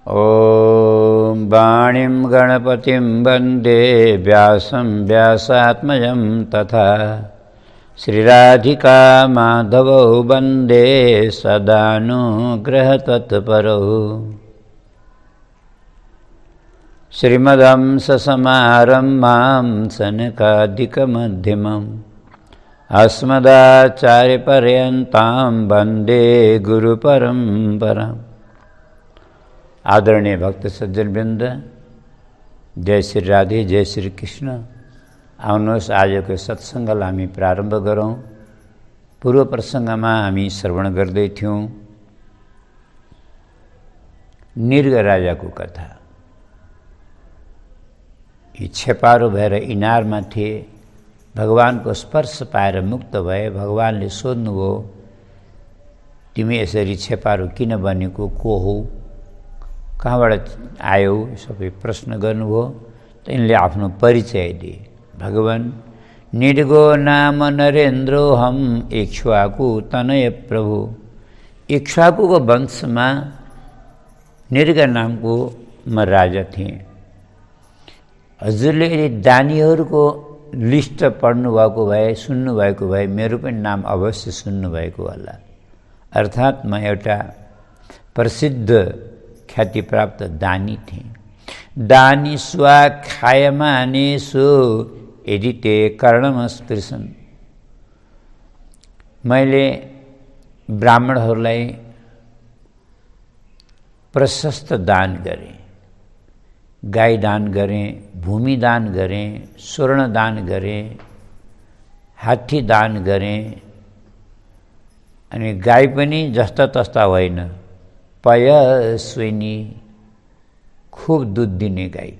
ॐ वाणीं गणपतिं वन्दे व्यासं व्यासात्मजं तथा श्रीराधिका माधवौ वन्दे सदानुग्रहतत्परौ श्रीमदंससमारम्भां सनकादिकमध्यमम् अस्मदाचार्यपर्यन्तां वन्दे गुरुपरम्पराम्। आदरणीय भक्त सज्जन वृन्द, जय श्री राधे, जय श्री कृष्ण। आउनुहोस् आजको सत्सङ्गलाई हामी प्रारम्भ गरौँ। पूर्व प्रसङ्गमा हामी श्रवण गर्दै थियौँ निर्ग राजाको कथा। यी छेपारो भएर इनारमा थिए, भगवानको स्पर्श पाएर मुक्त भए। भगवानले सोध्नुभयो, तिमी यसरी छेपारो किन बनेको, को हौ, कहाँबाट आयौ, सबै प्रश्न गर्नुभयो। त यिनले आफ्नो परिचय दिए। भगवान निर्गो नाम नरेन्द्रो हम इक्ष्वाकु तनय प्रभु। इक्ष्वाकुको वंशमा निर्ग नामको म राजा थिएँ। हजुरले दानीहरूको लिस्ट पढ्नुभएको भए, सुन्नुभएको भए मेरो पनि नाम अवश्य सुन्नुभएको होला। अर्थात् म एउटा प्रसिद्ध ख्याति प्राप्त दानी थिएँ। दानी स्वा खायमानेषु यदि ते कर्णमस्पृशन्। मैले ब्राह्मणहरूलाई प्रशस्त दान गरेँ, गाई दान गरेँ, भूमि दान गरेँ, स्वर्ण दान गरेँ, हात्ती दान गरेँ। अनि गाई पनि जस्ता तस्ता होइन, पयस्विनी, खूब दुध दिने गाई।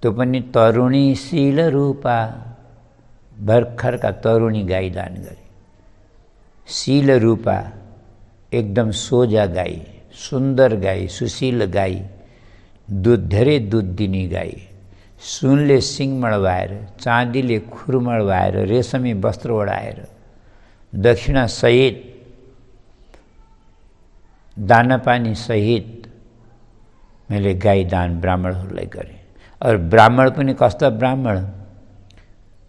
त्यो पनि तरुणी शील रूपा, भर्खरका तरुणी गाई दान गरे। शील रूपा, एकदम सोझा गाई, सुन्दर गाई, सुशील गाई, दुध धेरै दुध दिने गाई। सुनले सिङ मडवाएर, चाँदीले खुर मडवाएर, रेशमी वस्त्र ओढाएर, दक्षिणा सहित, दाना पानी सहित मैले गाई दान ब्राह्मणहरूलाई गरेँ। और ब्राह्मण पनि कस्ता ब्राह्मण,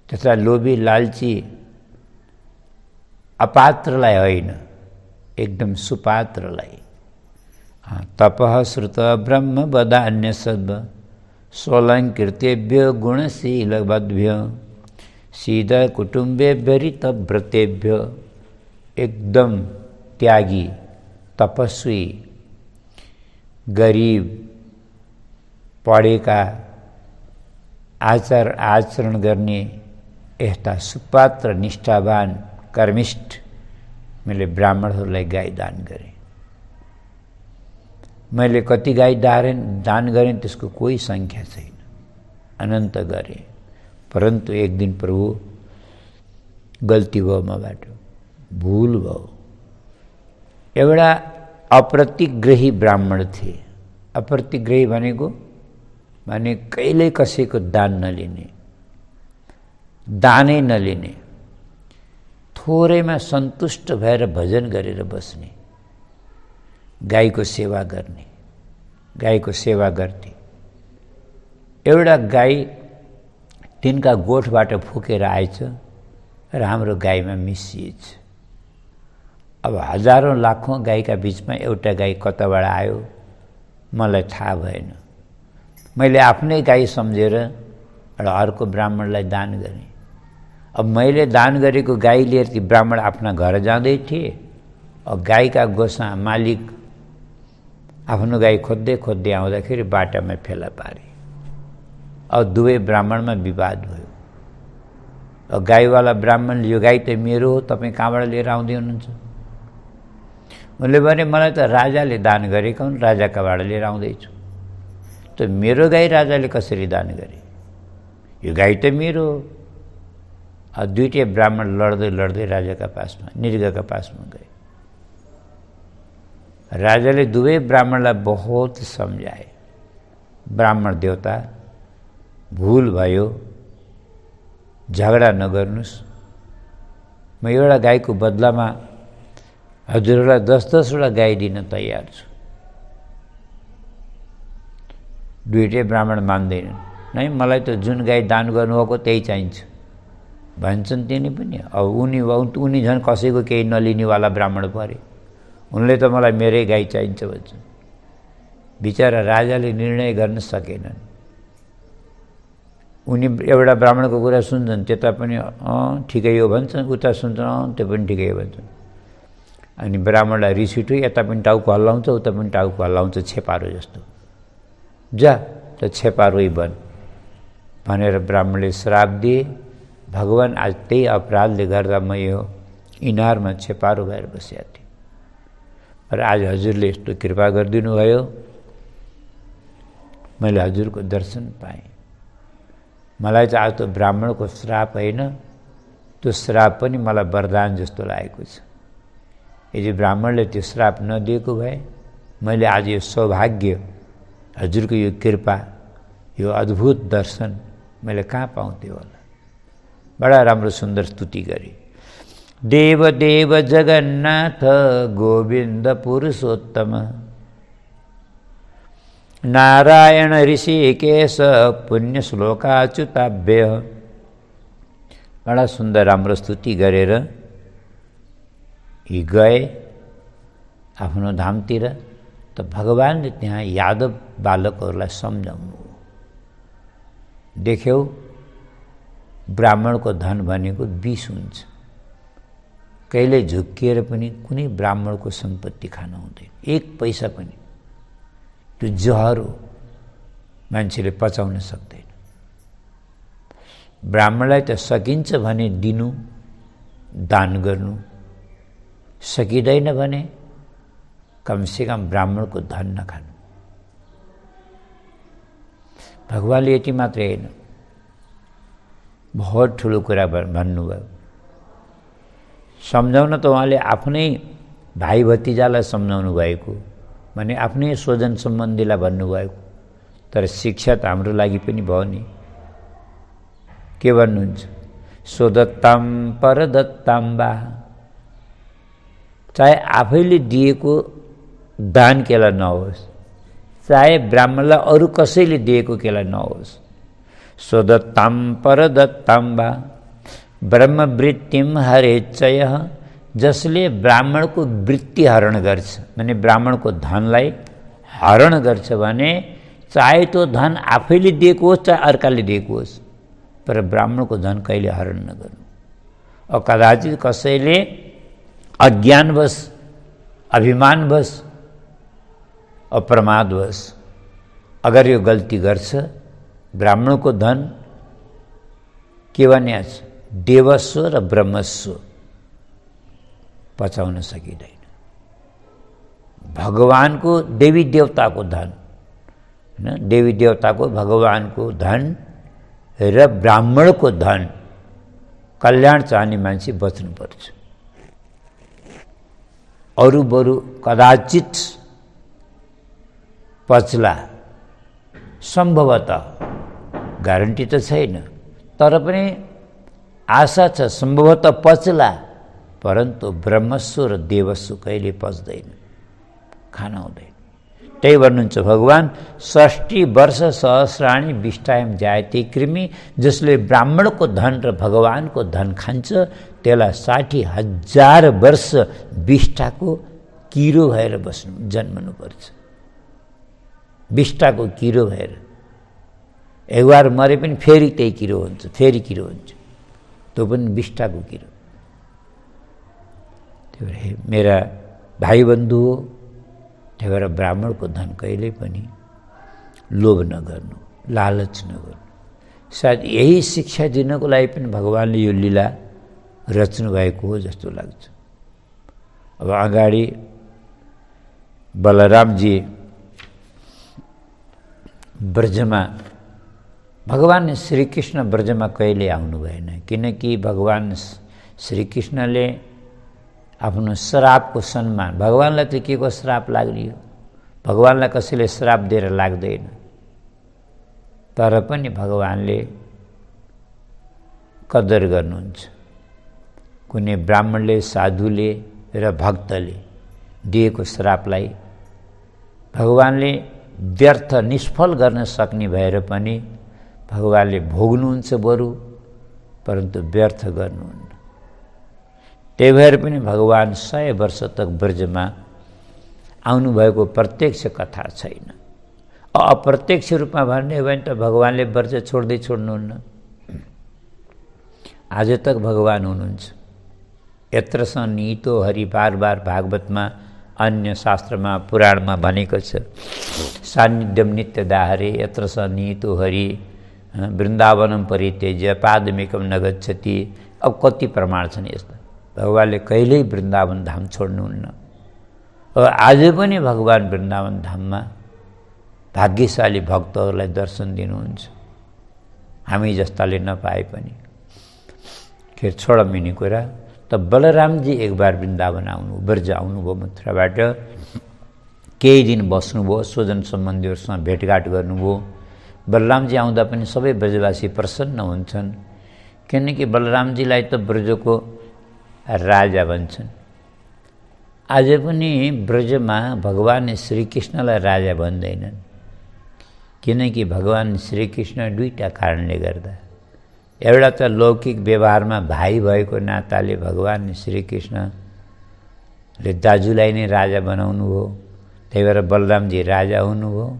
त्यस्ता लोभी लालची अपात्रलाई होइन, एकदम सुपात्रलाई। तपः श्रुत ब्रह्म वदान्य सद्भ सोलङ्कृतेभ्य गुणशीलवद्भ्य सीध कुटुम्बेभ्य ऋतव्रतेभ्य। एकदम त्यागी, तपस्वी, गरीब, पढेका, आचार आचरण गर्ने यस्ता सुपात्र निष्ठावान कर्मिष्ठ मैले ब्राह्मणहरूलाई गाई दान गरेँ। मैले कति गाई दान गरेँ त्यसको कोही सङ्ख्या छैन, अनन्त गरेँ। परन्तु एक दिन प्रभु गल्ती भयो, मबाट भूल भयो। एउटा अप्रतिग्रही ब्राह्मण थिए। अप्रतिग्रही भनेको कहिल्यै कसैको दान नलिने, दानै नलिने, थोरैमा सन्तुष्ट भएर भजन गरेर बस्ने, गाईको सेवा गर्ने। गाईको सेवा गर्थे। एउटा गाई तिनका गोठबाट फुकेर आएछ र हाम्रो गाईमा मिसिएछ। अब हजारौँ लाखौँ गाईका बिचमा एउटा गाई कताबाट आयो मलाई थाहा भएन। मैले आफ्नै गाई सम्झेर एउटा अर्को ब्राह्मणलाई दान गरेँ। अब मैले दान गरेको गाई लिएर ती ब्राह्मण आफ्ना घर जाँदै थिए। अब गाईका गोसा मालिक आफ्नो गाई खोज्दै खोज्दै आउँदाखेरि बाटामा फेला पारे। अब दुवै ब्राह्मणमा विवाद भयो। अब गाईवाला ब्राह्मणले यो गाई त मेरो हो, तपाईँ कहाँबाट लिएर आउँदै हुनुहुन्छ? उनले भने मलाई त राजाले दान गरेका हुन्, राजाकाबाट लिएर आउँदैछु। त मेरो गाई राजाले कसरी दान गरे? यो गाई त मेरो हो। दुईटै ब्राह्मण लड्दै लड्दै राजाका पासमा, निर्गका पासमा गए। राजाले दुवै ब्राह्मणलाई बहुत सम्झाए। ब्राह्मण देवता, भूल भयो, झगडा नगर्नुस्। म एउटा गाईको बदलामा हजुरहरूलाई 10-10 वटा गाई दिन तयार छु। दुईटै ब्राह्मण मान्दैनन्। नै मलाई त जुन गाई दान गर्नुभएको त्यही चाहिन्छ भन्छन् तिनी पनि। अब उनी झन् कसैको केही नलिनेवाला ब्राह्मण परे, उनले त मलाई मेरै गाई चाहिन्छ भन्छन्। बिचरा राजाले निर्णय गर्न सकेनन्। उनी एउटा ब्राह्मणको कुरा सुन्छन्, त्यता पनि ठिकै हो भन्छन्, उता सुन्छन् त्यो पनि ठिकै हो भन्छन्। अनि ब्राह्मणलाई रिस उठ्यो, यता पनि टाउको हल्लाउँछ उता पनि टाउको हल्लाउँछ छेपारो जस्तो। जा त छेपारोइ बन भनेर ब्राह्मणले श्राप दिए। भगवान आज त्यही अपराधले गर्दा म यो इनारमा छेपारो भएर बसेको थिएँ, र आज हजुरले यस्तो कृपा गरिदिनु भयो, मैले हजुरको दर्शन पाएँ। मलाई चाहिँ आज त ब्राह्मणको श्राप होइन, त्यो श्राप पनि मलाई वरदान जस्तो लागेको छ। यदि ब्राह्मणले त्यो श्राप नदिएको भए मैले आज यो सौभाग्य, हजुरको यो कृपा, यो अद्भुत दर्शन मैले कहाँ पाउँथेँ होला। बडा राम्रो सुन्दर स्तुति गरे। देव देव जगन्नाथ गोविन्द पुरुषोत्तम नारायण ऋषिकेश पुण्य श्लोकाच्युताभ्य। बडा सुन्दर राम्रो स्तुति गरेर यी गए आफ्नो धामतिर। त भगवानले त्यहाँ यादव बालकहरूलाई सम्झाउनु, देख्यौ ब्राह्मणको धन भनेको विष हुन्छ, कहिले झुक्किएर पनि कुनै ब्राह्मणको सम्पत्ति खानु हुँदैन, एक पैसा पनि। त्यो जहर हो, मान्छेले पचाउन सक्दैन। ब्राह्मणलाई त सकिन्छ भने दिनु, दान गर्नु, सकिँदैन भने कमसेकम ब्राह्मणको धन नखानु। भगवानले यति मात्रै होइन, बहुत ठुलो कुरा भन्नुभयो। सम्झाउन त उहाँले आफ्नै भाइ भतिजालाई सम्झाउनु भएको, भने आफ्नै स्वजन सम्बन्धीलाई भन्नुभएको, तर शिक्षा त हाम्रो लागि पनि भयो नि। के भन्नुहुन्छ? स्वदत्ताम परदत्ताम वा। चाहे आफैले दिएको दान केलाई नहोस्, चाहे ब्राह्मणलाई अरू कसैले दिएको केलाई नहोस्, स्वदत्ताम परदत्ताम वा ब्रह्मवृत्तिम हरेच्छय। जसले ब्राह्मणको वृत्ति हरण गर्छ, माने ब्राह्मणको धनलाई हरण गर्छ भने चाहे त्यो धन आफैले दिएको होस् चाहे अर्काले दिएको होस्, तर ब्राह्मणको धन कहिले हरण नगर्नु। अब कदाचित कसैले अज्ञानवश, अभिमानवश, अप्रमादवश अगर यो गल्ती गर्छ, ब्राह्मणको धन के भन्या छ, देवस्व र ब्रह्मस्व पचाउन सकिँदैन। भगवानको देवी देवताको धन, हैन, देवी देवताको भगवानको धन र ब्राह्मणको धन कल्याण चाहने मान्छे बच्नुपर्छ। अरू बरु कदाचित पचला, सम्भवतः, ग्यारेन्टी त छैन, तर पनि आशा छ सम्भवतः पचला, परन्तु ब्रह्मस्व र देवस्व कहिले पच्दैन, खान हुँदैन। त्यही भन्नुहुन्छ भगवान, 60 वर्ष सहस्राणी विष्टायम जायते कृमि। जसले ब्राह्मणको धन र भगवानको धन खान्छ त्यसलाई 60,000 वर्ष विष्टाको किरो भएर जन्मनुपर्छ। विष्टाको किरो भएर एक बार मरे पनि फेरि त्यही किरो हुन्छ, फेरि किरो हुन्छ, त्यो पनि विष्टाको किरो। त्यो भएर मेरा भाइ बन्धु हो, त्यही भएर ब्राह्मणको धन कहिल्यै पनि लोभ नगर्नु, लालच नगर्नु। सायद यही शिक्षा दिनको लागि पनि भगवानले यो लीला रच्नु भएको हो जस्तो लाग्छ। अब अगाडि बलरामजी ब्रजमा, भगवान श्रीकृष्ण ब्रजमा कहिले आउनु भएन, किनकि भगवान श्रीकृष्णले आफ्नो श्रापको सम्मान, भगवानलाई त के को श्राप लाग्ने हो, भगवानलाई कसैले श्राप दिएर लाग्दैन, तर पनि भगवानले कदर गर्नुहुन्छ। कुनै ब्राह्मणले, साधुले र भक्तले दिएको श्रापलाई भगवानले व्यर्थ निष्फल गर्न सक्ने भएर पनि भगवानले भोग्नुहुन्छ बरु, परन्तु व्यर्थ गर्नुहुन्न। त्यही भएर पनि भगवान 100 वर्ष तक ब्रजमा आउनुभएको प्रत्यक्ष कथा छैन। अप्रत्यक्ष रूपमा भन्ने हो भने त भगवानले ब्रज छोड्नुहुन्न। आज तक भगवान हुनुहुन्छ। यत्र सन्निहितो हरि, बार बार भागवतमा, अन्य शास्त्रमा, पुराणमा भनेको छ, सान्निध्यम नित्यदा हरे यत्र सन्निहितो हरि वृन्दावनम परित्यज्य पादमेकम न गच्छति। अब कति प्रमाण छन् यस्ता। भगवानले कहिल्यै वृन्दावन धाम छोड्नुहुन्न। आज पनि भगवान वृन्दावन धाममा भाग्यशाली भक्तहरूलाई दर्शन दिनुहुन्छ, हामी जस्ताले नपाए पनि। के छोड मिने कुरा त बलरामजी एक बार वृन्दावन आउनु, ब्रज आउनुभयो मथुराबाट। केही दिन बस्नुभयो, स्वजन सम्बन्धीहरूसँग भेटघाट गर्नुभयो। बलरामजी आउँदा पनि सबै ब्रजवासी प्रसन्न हुन्छन्, किनकि बलरामजीलाई त ब्रजको राजा भन्छन्। आज पनि ब्रजमा भगवान श्रीकृष्णलाई राजा भन्दैनन्, किनकि भगवान श्रीकृष्ण दुईटा कारणले गर्दा। एउटा त लौकिक व्यवहारमा भाइ भएको नाताले भगवान श्रीकृष्णले दाजुलाई नै राजा बनाउनु हो, त्यही भएर बलरामजी राजा हुनुभयो,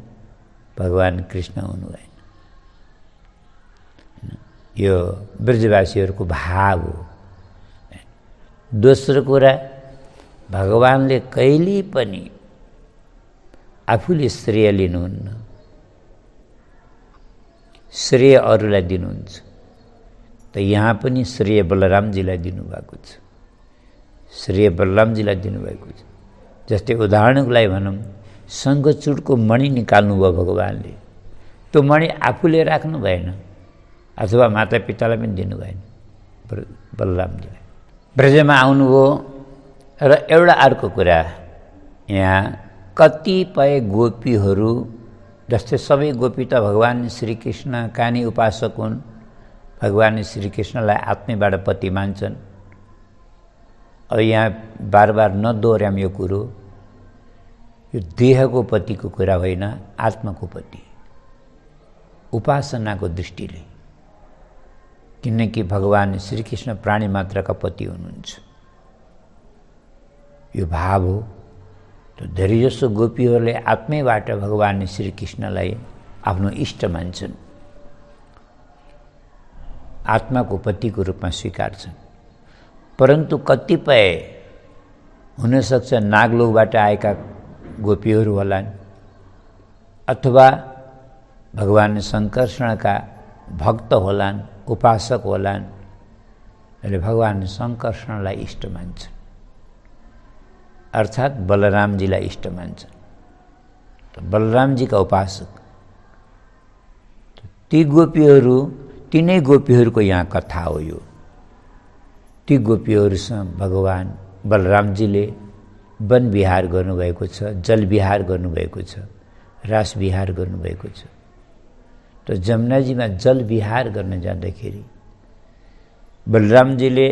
भगवान कृष्ण हुनु भएन। यो ब्रजवासीहरूको भाव हो। दोस्रो कुरा, भगवानले कहिल्यै पनि आफूले श्रेय लिनुहुन्न, श्रेय अरूलाई दिनुहुन्छ। त यहाँ पनि श्रेय बलरामजीलाई दिनुभएको छ, श्रेय बलरामजीलाई दिनुभएको छ। जस्तै उदाहरणको लागि भनौँ, शङ्खचूडको मणि निकाल्नुभयो भगवानले, त्यो मणि आफूले राख्नु भएन, अथवा मातापितालाई पनि दिनु भएन, बलरामजीलाई। ब्रजमा आउनुभयो। र एउटा अर्को कुरा, यहाँ कतिपय गोपीहरू, जस्तै सबै गोपी त भगवान श्रीकृष्णका नै उपासक हुन्, भगवान श्रीकृष्णलाई आत्मैबाट पति मान्छन्। अब यहाँ बार बार नदोहोर्याम यो कुरो, यो देहको पतिको कुरा होइन, आत्माको पति, उपासनाको दृष्टिले। किनकि भगवान श्रीकृष्ण प्राणी मात्रका पति हुनुहुन्छ, यो भाव हो। त धेरैजसो गोपीहरूले आत्मैबाट भगवान श्रीकृष्णलाई आफ्नो इष्ट मान्छन्, आत्माको पतिको रूपमा स्वीकार्छन्। परन्तु कतिपय हुनसक्छ नागलोकबाट आएका गोपीहरू होलान्, अथवा भगवान शङ्कर्षणका भक्त होलान्, उपासक होलान्, अहिले भगवान शङ्कर्षणलाई इष्ट मान्छन्, अर्थात् बलरामजीलाई इष्ट मान्छन्। बलरामजीका उपासक ती गोपीहरू, तिनै गोपीहरूको यहाँ कथा हो यो। ती गोपीहरूसँग भगवान बलरामजीले वन विहार गर्नुभएको छ, जल विहार गर्नुभएको छ, रास विहार गर्नुभएको छ। त जमुनाजीमा जल विहार गर्न जाँदाखेरि बलरामजीले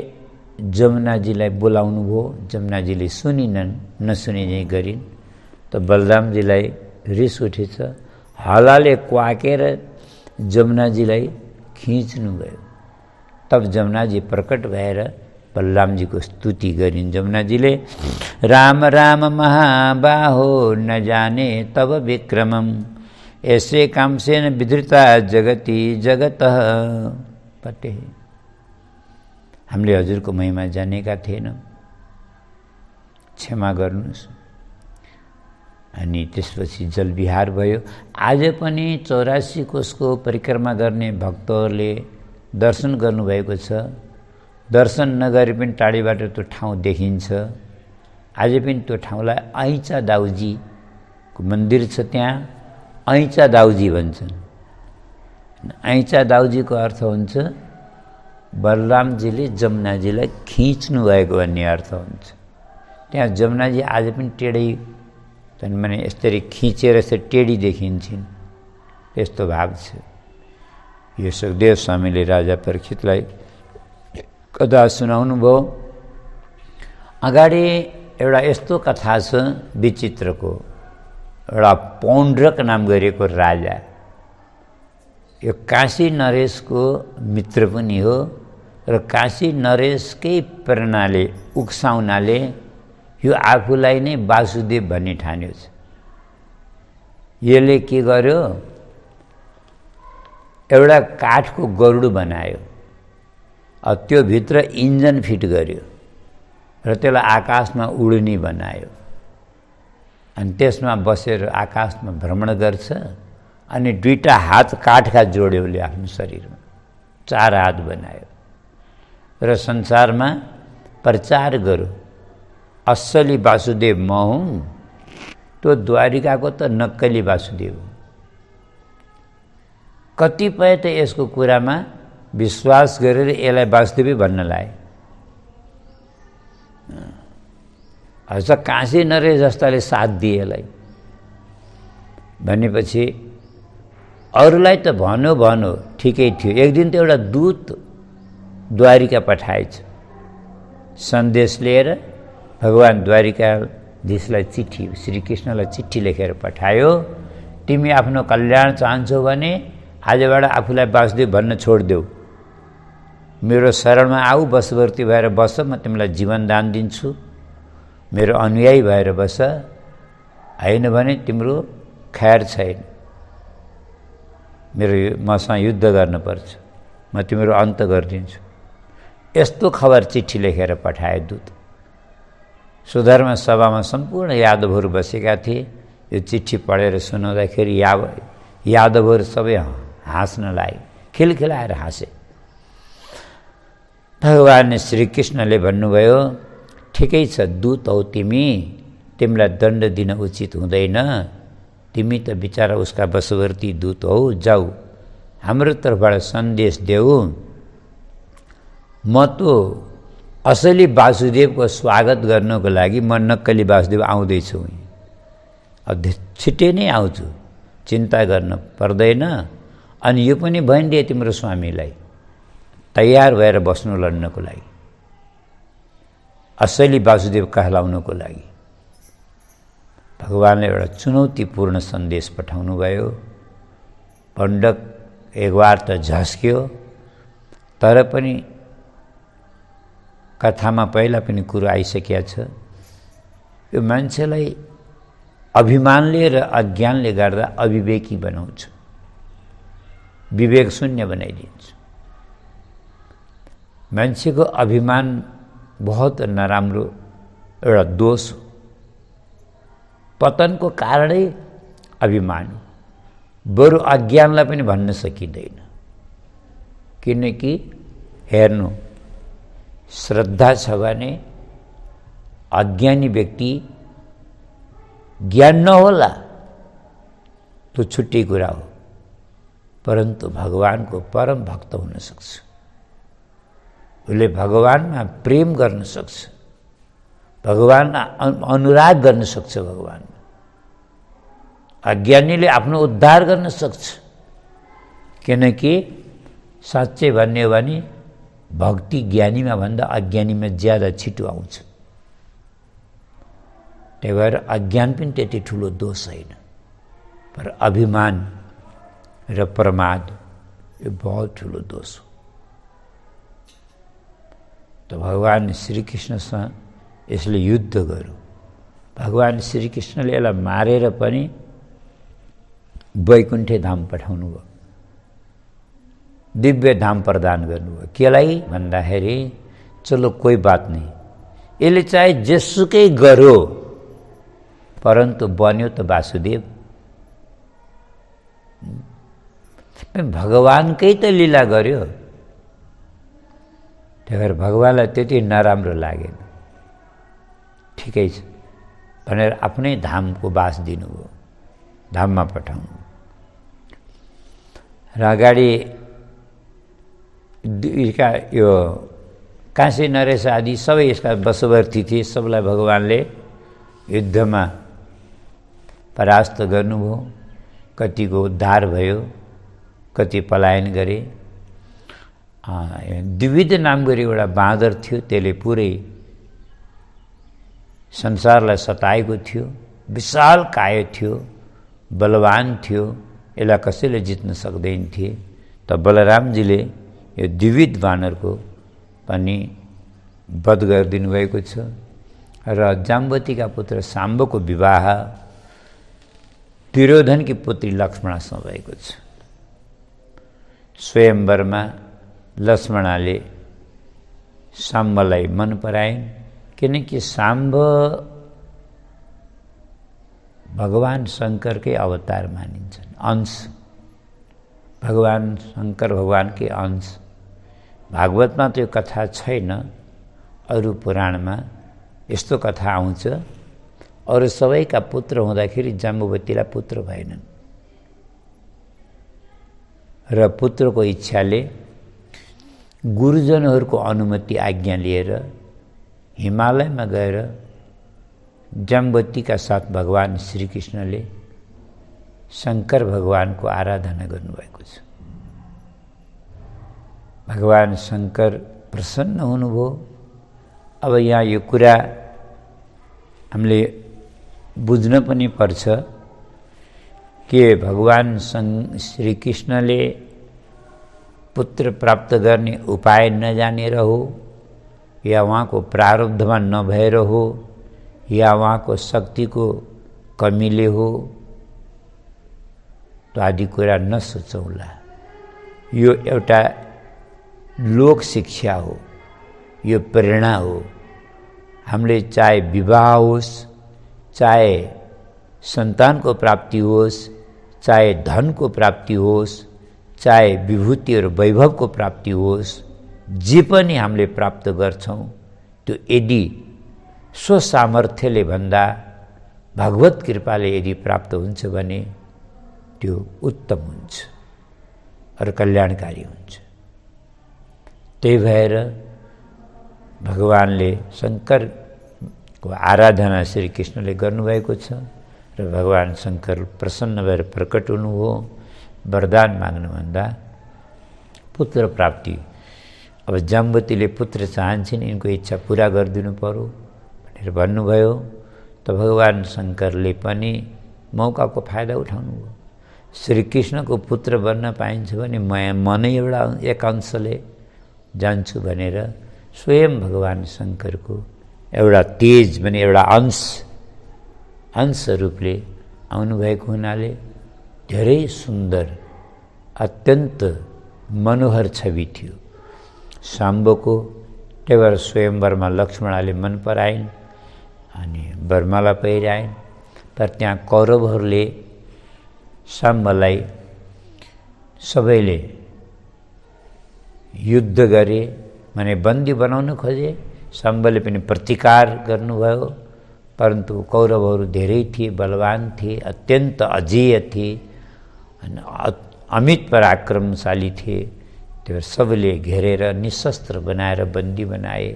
जमुनाजीलाई बोलाउनु भयो, जमुनाजीले सुनिनन्, नसुने चाहिँ गरिन्। त बलरामजीलाई रिस उठेछ, हलाले क्वाकेर जमुनाजीलाई खिच्नु गयो। तब जमुनाजी प्रकट भएर बलरामजीको स्तुति गरिन्। जमुनाजीले राम राम महाबाहो न जाने तब विक्रमम, ऐसे कामसेन विधृता जगति जगतः पटे। हामीले हजुरको महिमा जानेका थिएनौँ, क्षमा गर्नुहोस्। अनि त्यसपछि जलविहार भयो। आज पनि 84 कोसको परिक्रमा गर्ने भक्तहरूले दर्शन गर्नुभएको छ। दर्शन नगरे पनि टाढीबाट त्यो ठाउँ देखिन्छ। आज पनि त्यो ठाउँलाई ऐचा दाउजीको मन्दिर छ, त्यहाँ ऐचा दाउजी भन्छन्। ऐचा दाउजीको अर्थ हुन्छ बलरामजीले जमुनाजीलाई खिच्नु भएको भन्ने अर्थ हुन्छ। त्यहाँ जमुनाजी आज पनि टेढै माने यसरी खिचेर यसरी टेढी देखिन्छन्, यस्तो भाव छ। यो सुखदेव स्वामीले राजा परीक्षितलाई कथा सुनाउनु भयो। अगाडि एउटा यस्तो कथा छ विचित्रको। एउटा पौण्ड्रक नाम गरिएको राजा, यो काशी नरेशको मित्र पनि हो र काशी नरेशकै प्रेरणाले उक्साउनाले यो आफूलाई नै वासुदेव भन्ने ठान्यो छ। यसले के गर्यो, एउटा काठको गरुड बनायो, त्यो भित्र इन्जन फिट गर्यो र त्यसलाई आकाशमा उड्ने बनायो, अनि त्यसमा बसेर आकाशमा भ्रमण गर्छ। अनि दुईटा हात काठका जोड्यो उसले आफ्नो शरीरमा, 4 हात बनायो र संसारमा प्रचार गर्यो, असली वासुदेव म हुँ, त्यो द्वारिकाको त नक्कली वासुदेव हो। कतिपय त यसको कुरामा विश्वास गरेर यसलाई वासुदेवै भन्न लाए। अझ काशी नरेश जस्ताले साथ दिए यसलाई भनेपछि अरूलाई त भन्यो ठिकै थियो। एक दिन त एउटा दूत द्वारिका पठाएछ, सन्देश लिएर भगवान द्वारिकाधीशलाई चिठी, श्रीकृष्णलाई चिठी लेखेर पठायो, तिमी आफ्नो कल्याण चाहन्छौ भने आजबाट आफूलाई वासुदेव भन्न छोडिदेऊ, मेरो शरणमा आऊ, वशवर्ती भएर बस, म तिमीलाई जीवन दान दिन्छु, मेरो अनुयायी भएर बस, होइन भने तिम्रो खैर छैन, मेरो मसँग युद्ध गर्नुपर्छ, म तिम्रो अन्त गरिदिन्छु। यस्तो खबर चिठी लेखेर पठाए दूत। सुधर्मा सभामा सम्पूर्ण यादवहरू बसेका थिए। यो चिठी पढेर सुनाउँदाखेरि यादवहरू सबै हाँस्न लागे, खिलखिलाएर हाँसे। भगवान श्रीकृष्णले भन्नुभयो, ठिकै छ दूत हौ तिमी, तिमीलाई दण्ड दिन उचित हुँदैन, तिमी त बिचारा उसका वशवर्ती दूत हौ, जाऊ हाम्रो तर्फबाट सन्देश देऊ, म त असली वासुदेवको स्वागत गर्नको लागि म नक्कली वासुदेव आउँदैछु, अब छिट्टै नै आउँछु, चिन्ता गर्न पर्दैन। अनि यो पनि भनिदिए तिम्रो स्वामीलाई तयार भएर बस्नु लड्नको लागि, असली वासुदेव कहलाउनको लागि। भगवानले एउटा चुनौतीपूर्ण सन्देश पठाउनु भयो। पण्डक एक बार त झस्क्यो, तर पनि कथामा पहिला पनि कुरो आइसकेको छ। यो मान्छेलाई अभिमानले र अज्ञानले गर्दा अविवेकी बनाउँछ, विवेक शून्य बनाइदिन्छ। मान्छेको अभिमान बहुत नराम्रो एउटा दोष हो। पतनको कारणै अभिमान हो, बरु अज्ञानलाई पनि भन्न सकिँदैन। किनकि हेर्नु, श्रद्धा छ भने अज्ञानी व्यक्ति ज्ञान नहोला तो छुट्टी कुरा हो, परन्तु भगवानको परम भक्त हुन सक्छ, उसले भगवानमा प्रेम गर्न सक्छ, भगवानमा अनुराग गर्न सक्छ। भगवान अज्ञानीले आफ्नो उद्धार गर्न सक्छ, किनकि साँच्चै भन्ने हो भने भक्ति ज्ञानीमा भन्दा अज्ञानीमा ज्यादा छिटो आउँछ। त्यही भएर अज्ञान पनि त्यति ठुलो दोष होइन, पर अभिमान र प्रमाद यो बहुत ठुलो दोष हो। त भगवान श्रीकृष्णसँग यसले युद्ध गर्यो। भगवान श्रीकृष्णले यसलाई मारेर पनि वैकुण्ठे धाम पठाउनु भयो, दिव्य धाम प्रदान गर्नुभयो। केलाई भन्दाखेरि चलो कोही बात नहीं, यसले चाहे जेसुकै गर्यो परन्तु बन्यो त वासुदेव। भगवानकै त लीला गर्यो, त्यही भएर भगवानलाई त्यति नराम्रो लागेन। ठिकै छ भनेर आफ्नै धामको बास दिनुभयो, धाममा पठाउनु। र अगाडि यो काशी नरेश आदि सबै यसका वशवर्ती थिए, सबलाई भगवानले युद्धमा परास्त गर्नुभयो। कतिको उद्धार भयो, कति पलायन गरे। द्विविध नाम गरी एउटा बाँदर थियो, त्यसले पुरै संसारलाई सताएको थियो, विशाल काय थियो। बलवान थियो, यसलाई कसैले जित्न सक्दैन थिए। त बलरामजीले यो द्विविध वानरको पनि वध गरिदिनु भएको छ र जाम्बवतीका पुत्र शाम्बको विवाह दुर्योधनकी पुत्री लक्ष्मणासँग भएको छ। स्वयंवरमा लक्ष्मणाले शाम्बलाई मन पराइन्, किनकि शाम्ब भगवान शङ्करकै अवतार मानिन्छन्, अंश, भगवान शङ्कर भगवानकै अंश। भागवतमा त्यो कथा छैन, अरू पुराणमा यस्तो कथा आउँछ। अरू सबैका पुत्र हुँदाखेरि जाम्बवतीलाई पुत्र भएनन् र पुत्रको इच्छाले गुरुजनहरूको अनुमति आज्ञा लिएर हिमालयमा गएर जाम्बवतीका साथ भगवान श्रीकृष्णले शङ्कर भगवानको आराधना गर्नुभएको छ। भगवान शङ्कर प्रसन्न हुनुभयो। अब यहाँ यो कुरा हामीले बुझ्न पनि पर्छ कि भगवान श्रीकृष्णले पुत्र प्राप्त गर्ने उपाय नजानेर हो, या उहाँको प्रारब्धमा नभएर हो, या उहाँको शक्तिको कमीले हो, त आदि कुरा नसोचौँला। यो एउटा लोक शिक्षा हो, यो प्रेरणा हो। हामीले चाहे विवाह होस्, चाहे सन्तानको प्राप्ति होस्, चाहे धनको प्राप्ति होस्, चाहे विभूति और वैभवको प्राप्ति होस्, जे पनि हामीले प्राप्त गर्छौँ त्यो यदि स्वसामर्थ्यले भन्दा भगवत कृपाले यदि प्राप्त हुन्छ भने त्यो उत्तम हुन्छ र कल्याणकारी हुन्छ। त्यही भएर भगवानले शङ्करको आराधना श्रीकृष्णले गर्नुभएको छ र भगवान शङ्कर प्रसन्न भएर प्रकट हुनुभयो। वरदान माग्नुभन्दा पुत्र प्राप्ति, अब जाम्बवतीले पुत्र चाहन्छन्, यिनको इच्छा पुरा गरिदिनु पर्यो भनेर भन्नुभयो। त भगवान शङ्करले पनि मौकाको फाइदा उठाउनुभयो। श्रीकृष्णको पुत्र बन्न पाइन्छ भने म नै एउटा एक अंशले जान्छु भनेर स्वयं भगवान शङ्करको एउटा तेज भने एउटा अंश रूपले आउनुभएको हुनाले धेरै सुन्दर अत्यन्त मनोहर छवि थियो शाम्बको। त्यही भएर स्वयंवरमा लक्ष्मणले मन पराइन् अनि वरमाला पहिराइन्। तर त्यहाँ कौरवहरूले शाम्बलाई सबैले युद्ध गरे, माने बन्दी बनाउन खोजे। शाम्बले पनि प्रतिकार गर्नुभयो, परन्तु कौरवहरू धेरै थिए, बलवान थिए, अत्यन्त अजेय थिए, अमित पराक्रमशाली थिए। त्यो सबले घेरेर निशस्त्र बनाएर बन्दी बनाए।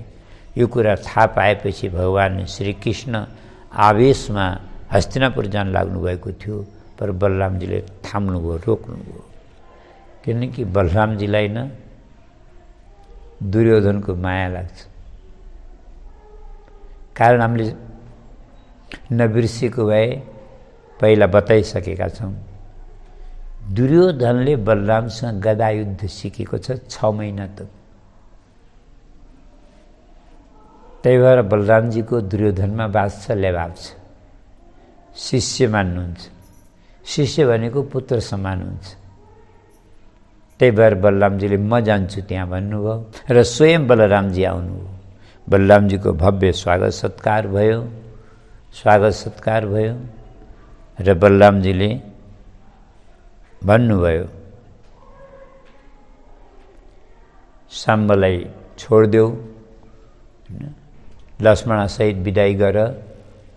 यो कुरा थाहा पाएपछि भगवान श्रीकृष्ण आवेशमा हस्तिनापुर जान लाग्नुभएको थियो, पर बलरामजीले थाम्नुभयो, रोक्नुभयो। किनकि बलरामजीलाई न दुर्योधनको माया लाग्छ। कारण हामीले नबिर्सेको भए पहिला बताइसकेका छौँ। दुर्योधनले बलरामसँग गदा युद्ध सिकेको छ 6 महिना त। त्यही भएर बलरामजीको दुर्योधनमा वात्सल्य भाव छ। शिष्य मान्नुहुन्छ, शिष्य भनेको पुत्र समान हुन्छ। त्यही भएर बलरामजीले म जान्छु त्यहाँ भन्नुभयो र स्वयं बलरामजी आउनुभयो। बलरामजीको भव्य स्वागत सत्कार भयो र बलरामजीले भन्नुभयो शाम्बलाई छोडिदेऊ, लक्ष्मणसहित विदाई गर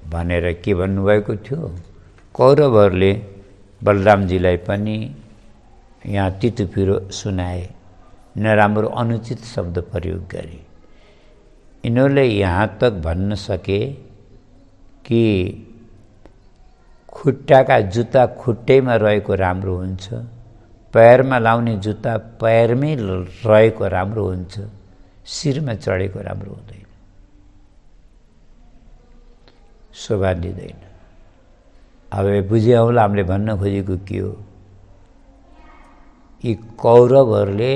भनेर के भन्नुभएको थियो। कौरवहरूले बलरामजीलाई पनि यहाँ तितुपिरो सुनाए, नराम्रो अनुचित शब्द प्रयोग गरे। यिनीहरूले यहाँ तक भन्न सके कि खुट्टाका जुत्ता खुट्टैमा रहेको राम्रो हुन्छ, पैरमा लाउने जुत्ता पैरमै रहेको राम्रो हुन्छ, शिरमा चढेको राम्रो हुँदैन, शोभा दिँदैन। હવે बुझ्या होला हामीले भन्न खोजेको के हो? यी कौरवहरूले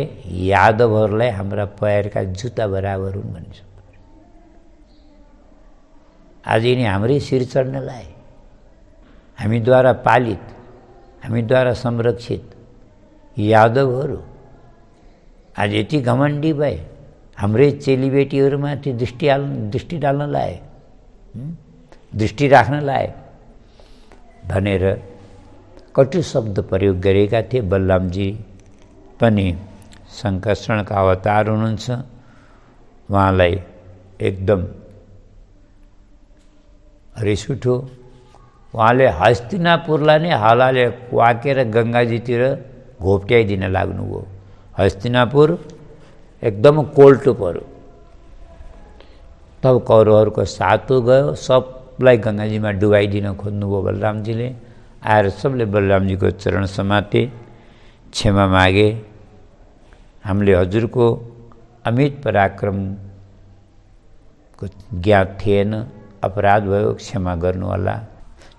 यादवहरूलाई हाम्रा पैरका जुत्ता बराबर हुन् भन्छ। आज यिनी हाम्रै शिर चढ्न लाए, हामीद्वारा पालित, हामीद्वारा संरक्षित यादवहरू आज यति घमण्डी भए, हाम्रै चेलीबेटीहरूमाथि दृष्टि डाल्न लाए, दृष्टि राख्न लाए भनेर कटु शब्द प्रयोग गरेका थिए। बलरामजी पनि संकर्षणका अवतार हुनुहुन्छ। उहाँलाई एकदम रिस उठ्यो। उहाँले हस्तिनापुरलाई नै हालाले क्वाकेर गङ्गाजीतिर घोप्ट्याइदिन लाग्नुभयो। हस्तिनापुर एकदम कोल्टो पर्यो। तब कौरवहरूको सातो गयो, सबलाई गङ्गाजीमा डुबाइदिन खोज्नुभयो बलरामजीले। आएर सबले बलरामजीको चरण समाते, क्षमा मागे। हामीले हजुरको अमित पराक्रमको ज्ञात थिएन, अपराध भयो, क्षमा गर्नुहोला।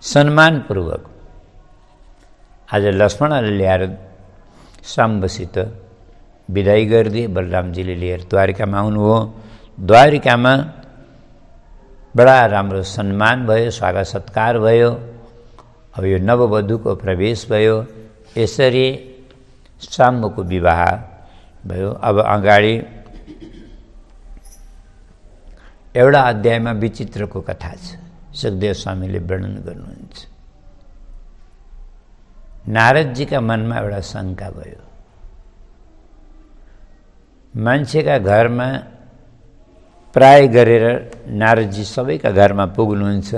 सम्मानपूर्वक आज लक्ष्मणले ल्याएर साम्बसित विदाई गरिदिए। बलरामजीले लिएर द्वारिकामा आउनुभयो। द्वारिकामा बडा राम्रो सम्मान भयो, स्वागत सत्कार भयो। अब यो नववधूको प्रवेश भयो। यसरी साम्बको विवाह भयो। अब अगाडि एउटा अध्यायमा विचित्रको कथा छ, सुखदेव स्वामीले वर्णन गर्नुहुन्छ। नारदजीका मनमा एउटा शङ्का भयो। मान्छेका घरमा प्राय गरेर नारदजी सबैका घरमा पुग्नुहुन्छ।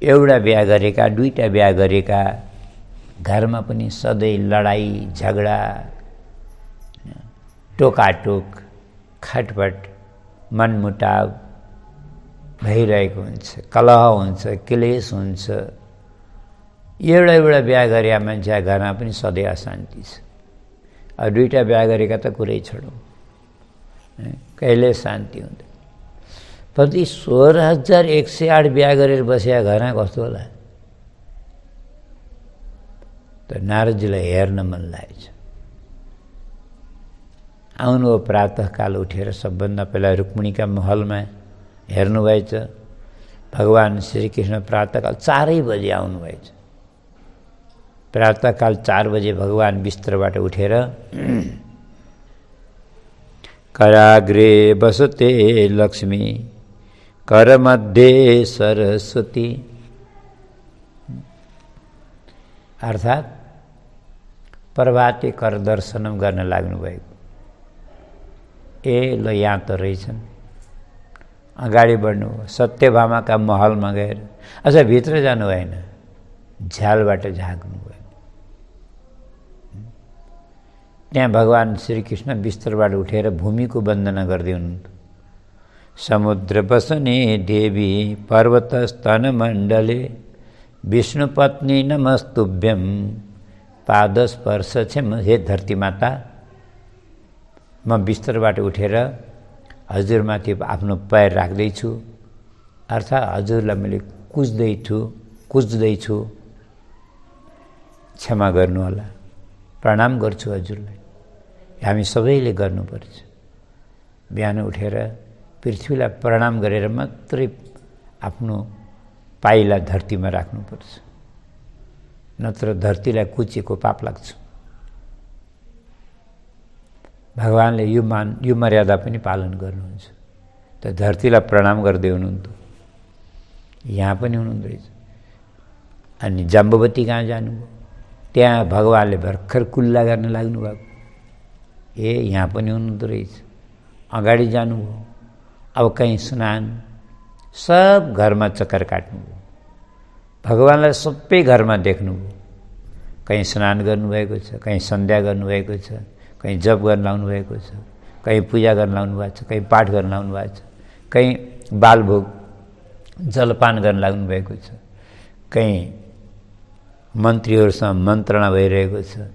एउटा बिहा गरेका, दुईटा बिहा गरेका घरमा पनि सधैँ लडाई झगडा, टोकाटोक, खटपट, मनमुटाव भइरहेको हुन्छ, कलह हुन्छ, क्लेश हुन्छ। एउटा बिहा गरेका मान्छेका घरमा पनि सधैँ अशान्ति छ। अब दुईटा बिहा गरेका त कुरै छोडौँ, कहिले शान्ति हुँदैन। परन्तु 16,108 बिहा गरेर बसेका घरमा कस्तो होला? त नारदजीलाई हेर्न मन लागेछ। आउनुभयो, प्रातःकाल उठेर सबभन्दा पहिला रुक्मिणीका महलमा हेर्नुभएछ। भगवान् श्रीकृष्ण प्रातःकाल 4 बजे आउनुभएछ। प्रातःकाल 4 बजे भगवान् बिस्तरबाट उठेर कराग्रे बसते लक्ष्मी करमध्ये सरस्वती, अर्थात् प्रभाते कर दर्शनम गर्न लाग्नुभएको। ल यहाँ त रहेछन्। अगाडि बढ्नु, सत्यभामाका महलमा गएर, अच्छा भित्र जानु भएन, झ्यालबाट झाँक्नु भयो। त्यहाँ भगवान् श्रीकृष्ण बिस्तरबाट उठेर भूमिको वन्दना गर्दै हुनुहुन्थ्यो। समुद्र बसने देवी पर्वत स्तन मण्डले विष्णुपत्नी नमस्तुभ्यम पादस्पर्श क्षम। हे धरती माता, म बिस्तरबाट उठेर हजुरमाथि आफ्नो पैर राख्दैछु, अर्थात् हजुरलाई मैले कुज्दैछु, क्षमा गर्नुहोला, प्रणाम गर्छु हजुरलाई। हामी सबैले गर्नुपर्छ। बिहान उठेर पृथ्वीलाई प्रणाम गरेर मात्रै आफ्नो पाइला धरतीमा राख्नुपर्छ, नत्र धरतीलाई कुचेको पाप लाग्छ। भगवानले यो मर्यादा पनि पालन गर्नुहुन्छ। त धरतीलाई प्रणाम गर्दै हुनुहुन्थ्यो, यहाँ पनि हुनुहुँदो रहेछ। अनि जाम्बवती कहाँ जानुभयो? त्यहाँ भगवानले भर्खर कुल्ला गर्न लाग्नुभएको। यहाँ पनि हुनुहुँदो रहेछ। अगाडि जानुभयो। अब कहीँ स्नान, सब घरमा चक्कर काट्नुभयो। भगवानलाई सबै घरमा देख्नुभयो। कहीँ स्नान गर्नुभएको छ, कहीँ सन्ध्या गर्नुभएको छ, कहीँ जप गर्न लाउनु भएको छ, कहीँ पूजा गर्न लाउनु भएको छ, कहीँ पाठ गर्न लाउनु भएको छ, कहीँ बालभोग जलपान गर्न लाग्नु भएको छ, कहीँ मन्त्रीहरूसँग मन्त्रणा भइरहेको छ,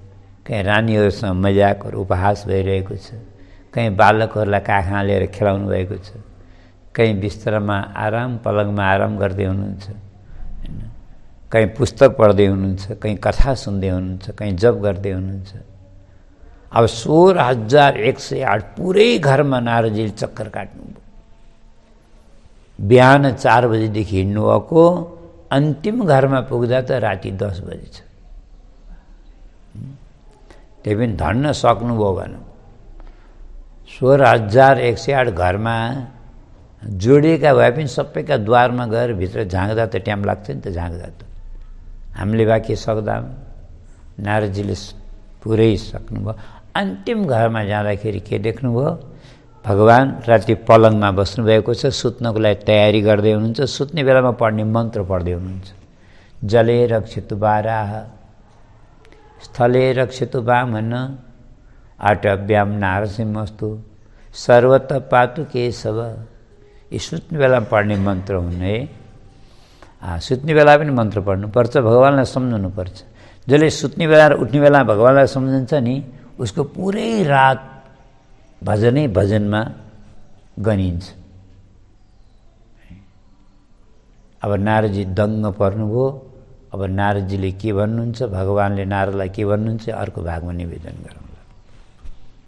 कहीँ रानीहरूसँग मजाकहरू उपहास भइरहेको छ, कहीँ बालकहरूलाई काखमा लिएर खेलाउनु भएको छ, कहीँ बिस्तरमा आराम, पलङमा आराम गर्दै हुनुहुन्छ। कहीँ पुस्तक पढ्दै हुनुहुन्छ, कहीँ कथा सुन्दै हुनुहुन्छ, कहीँ जप गर्दै हुनुहुन्छ। अब 16,108 पुरै घरमा नारदजीले चक्कर काट्नुभयो। बिहान 4 बजेदेखि हिँड्नुभएको, अन्तिम घरमा पुग्दा त राति 10 बजेछ। त्यही पनि धन्न सक्नुभयो भनौँ। 16,108 घरमा जोडिएका भए पनि सबैका द्वारमा गएर भित्र झाँक्दा त टाइम लाग्छ नि त, झाँक्दा त हामीले बाँकी सक्दैनौँ। नारदजीले पुरै सक्नुभयो। अन्तिम घरमा जाँदाखेरि के देख्नुभयो? भगवान राति पलङमा बस्नुभएको छ, सुत्नको लागि तयारी गर्दै हुनुहुन्छ। सुत्ने बेलामा पढ्ने मन्त्र पढ्दै हुनुहुन्छ। जले रक्षितु बाराह, स्थले रक्षितु वामन, आटव्याम नारसिंहस्तु, सर्वतः पातु केशव। यी सुत्ने बेलामा पढ्ने मन्त्र हुन् है। सुत्ने बेला पनि मन्त्र पढ्नुपर्छ, भगवानलाई सम्झनुपर्छ। जसले सुत्ने बेला र उठ्ने बेला भगवानलाई सम्झन्छ नि, उसको पुरै रात भजनै भजनमा गनिन्छ। अब नारदजी दङ्ग पर्नुभयो। अब नारदजीले के भन्नुहुन्छ, भगवानले नारदलाई के भन्नुहुन्छ, अर्को भागमा निवेदन गरौँ।